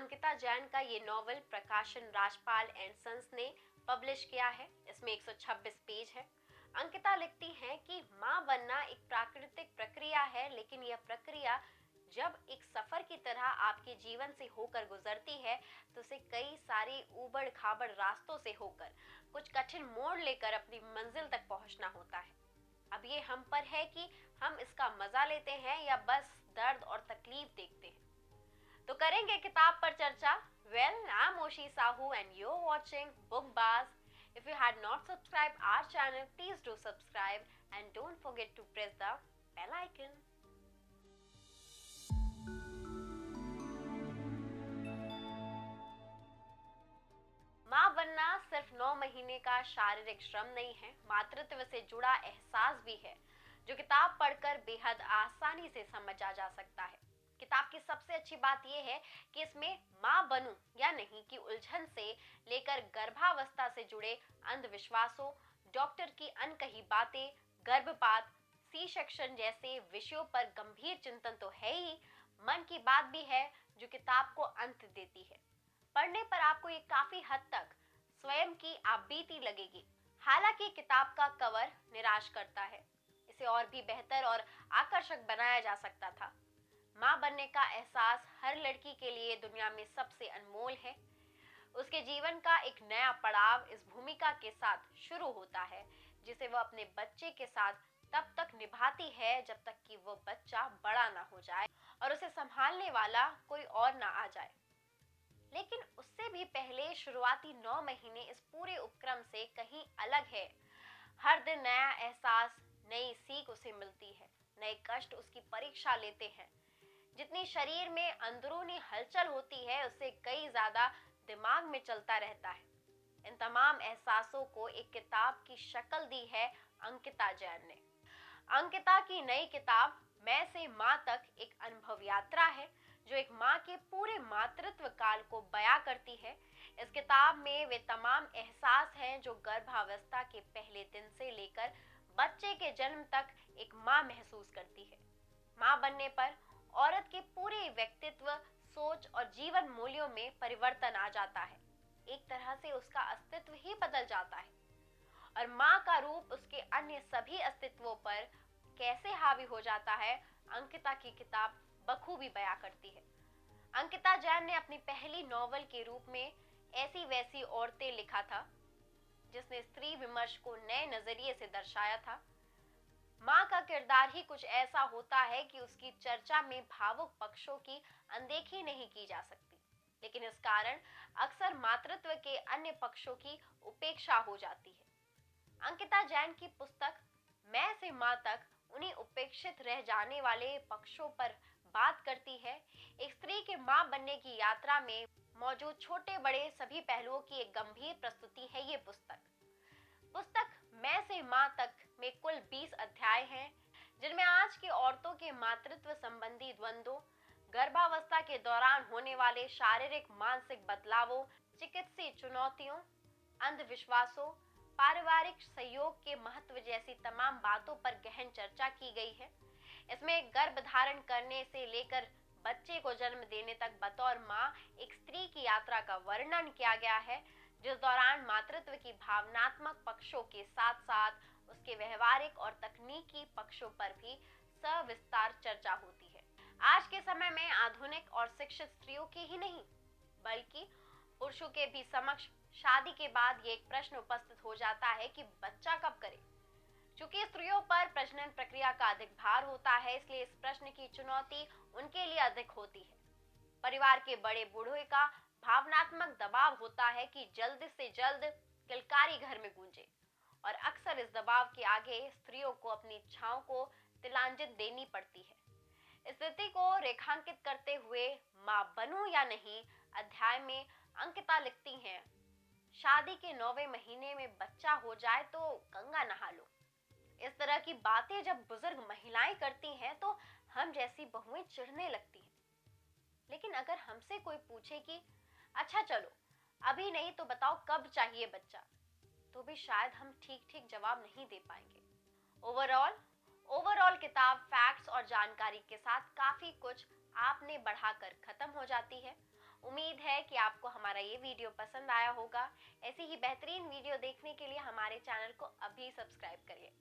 अंकिता जैन का ये नॉवल प्रकाशन राजपाल एंड सन्स ने पब्लिश किया है। इसमें 126 पेज है। अंकिता लिखती हैं कि माँ बनना एक प्राकृतिक प्रक्रिया है, लेकिन यह प्रक्रिया जब एक सफर की तरह आपके जीवन से होकर गुजरती है तो उसे कई सारे ऊबड़ खाबड़ रास्तों से होकर कुछ कठिन मोड़ लेकर अपनी मंजिल तक पहुंचना होता है। अब ये हम पर है कि हम इसका मजा लेते हैं या बस दर्द और तकलीफ देखते हैं। तो करेंगे किताब पर चर्चा। Well, I am Oshi Sahu and you are watching Bookbaaz. If you had not subscribed our channel, please do subscribe and don't forget to press the bell icon. माँ बनना सिर्फ 9 महीने का शारीरिक श्रम नहीं है, मातृत्व से जुड़ा एहसास भी है जो किताब पढ़कर बेहद आसानी से समझा जा सकता है। किताब की सबसे अच्छी बात यह है कि इसमें माँ बनूं या नहीं की उलझन से लेकर गर्भावस्था से जुड़े अंधविश्वासों, डॉक्टर की अनकही बातें, गर्भपात, सी सेक्शन जैसे विषयों पर गंभीर चिंतन तो है ही, मन की बात भी है जो किताब को अंत देती है। पढ़ने पर आपको ये काफी हद तक स्वयं की आपबीती लगेगी। हालांकि किताब का कवर निराश करता है, इसे और भी बेहतर और आकर्षक बनाया जा सकता था। माँ बनने का एहसास हर लड़की के लिए दुनिया में सबसे अनमोल है। उसके जीवन का एक नया पड़ाव इस भूमिका के साथ शुरू होता है जिसे वह अपने बच्चे के साथ तब तक निभाती है जब तक कि वो बच्चा बड़ा ना हो जाए और उसे संभालने वाला कोई और ना आ जाए। लेकिन उससे भी पहले शुरुआती 9 महीने इस पूरे उपक्रम से कहीं अलग है। हर दिन नया एहसास, नई सीख उसे मिलती है, नए कष्ट उसकी परीक्षा लेते हैं। जितनी शरीर में अंदरूनी हलचल होती है उससे कई ज्यादा दिमाग में चलता रहता है। इन तमाम एहसासों को एक किताब की शक्ल दी है अंकिता जैन ने। अंकिता की नई किताब मैं से माँ तक एक अनुभव यात्रा है जो एक माँ के पूरे मातृत्व काल को बयां करती है। इस किताब में वे तमाम एहसास हैं जो गर्भावस्था के पहले दिन से लेकर बच्चे के जन्म तक एक माँ महसूस करती है। माँ बनने पर औरत के पूरे व्यक्तित्व, सोच और जीवन मूल्यों में परिवर्तन आ जाता है। एक तरह से उसका अस्तित्व ही बदल जाता है और माँ का रूप उसके अन्य सभी अस्तित्वों पर कैसे हावी हो जाता है, अंकिता की किताब बखूबी बयां करती है। अंकिता जैन ने अपनी पहली नॉवल के रूप में ऐसी वैसी औरतें लिखा था जिसने स्त्री विमर्श को नए नजरिए से दर्शाया था। माँ का किरदार ही कुछ ऐसा होता है कि उसकी चर्चा में भावुक पक्षों की अनदेखी नहीं की जा सकती, लेकिन इस कारण अक्सर मातृत्व के अन्य पक्षों की उपेक्षा हो जाती है। अंकिता जैन की पुस्तक मैं से माँ तक उन्हीं उपेक्षित रह जाने वाले पक्षों पर बात करती है। एक स्त्री के माँ बनने की यात्रा में मौजूद छोटे बड़े सभी पहलुओं की एक गंभीर प्रस्तुति है ये पुस्तक मैं से माँ तक में कुल 20 अध्याय हैं जिनमें आज की औरतों के मातृत्व संबंधी द्वंद्वों, गर्भावस्था के दौरान होने वाले शारीरिक मानसिक बदलावों, चिकित्सीय चुनौतियों, अंधविश्वासों, पारिवारिक सहयोग के महत्व जैसी तमाम बातों पर गहन चर्चा की गई है। इसमें गर्भ धारण करने से लेकर बच्चे को जन्म देने तक बतौर माँ एक स्त्री की यात्रा का वर्णन किया गया है, जिस दौरान मातृत्व की भावनात्मक पक्षों के साथ साथ उसके व्यवहारिक और तकनीकी पक्षों पर भी सविस्तार चर्चा होती है। आज के समय में आधुनिक और शिक्षित स्त्रियों की ही नहीं बल्कि पुरुषों के भी समक्ष शादी के बाद ये एक प्रश्न उपस्थित हो जाता है कि बच्चा कब करें। चूंकि स्त्रियों पर प्रजनन प्रक्रिया का अधिक भार होता है, इसलिए इस प्रश्न की चुनौती उनके लिए अधिक होती है। परिवार के बड़े बूढ़े का भावनात्मक दबाव होता है कि जल्द से जल्द किलकारी घर में गूंजे और अक्सर इस दबाव के आगे स्त्रियों को अपनी इच्छाओं को तिलांजलि देनी पड़ती है। स्थिति को रेखांकित करते हुए मां बनूं या नहीं अध्याय में अंकिता लिखती हैं, शादी के 9वें महीने में बच्चा हो जाए तो गंगा नहा लो। इस तरह की बातें जब बुजुर्ग महिलाएं करती हैं तो हम जैसी बहुएं चिढ़ने लगती हैं। लेकिन अगर हमसे कोई पूछे कि अच्छा चलो अभी नहीं तो बताओ कब चाहिए बच्चा, तो भी शायद हम ठीक जवाब नहीं दे पाएंगे। ओवरऑल किताब फैक्ट्स और जानकारी के साथ काफी कुछ आपने बढ़ाकर खत्म हो जाती है। उम्मीद है कि आपको हमारा ये वीडियो पसंद आया होगा। ऐसी ही बेहतरीन वीडियो देखने के लिए हमारे चैनल को अभी सब्सक्राइब करिए।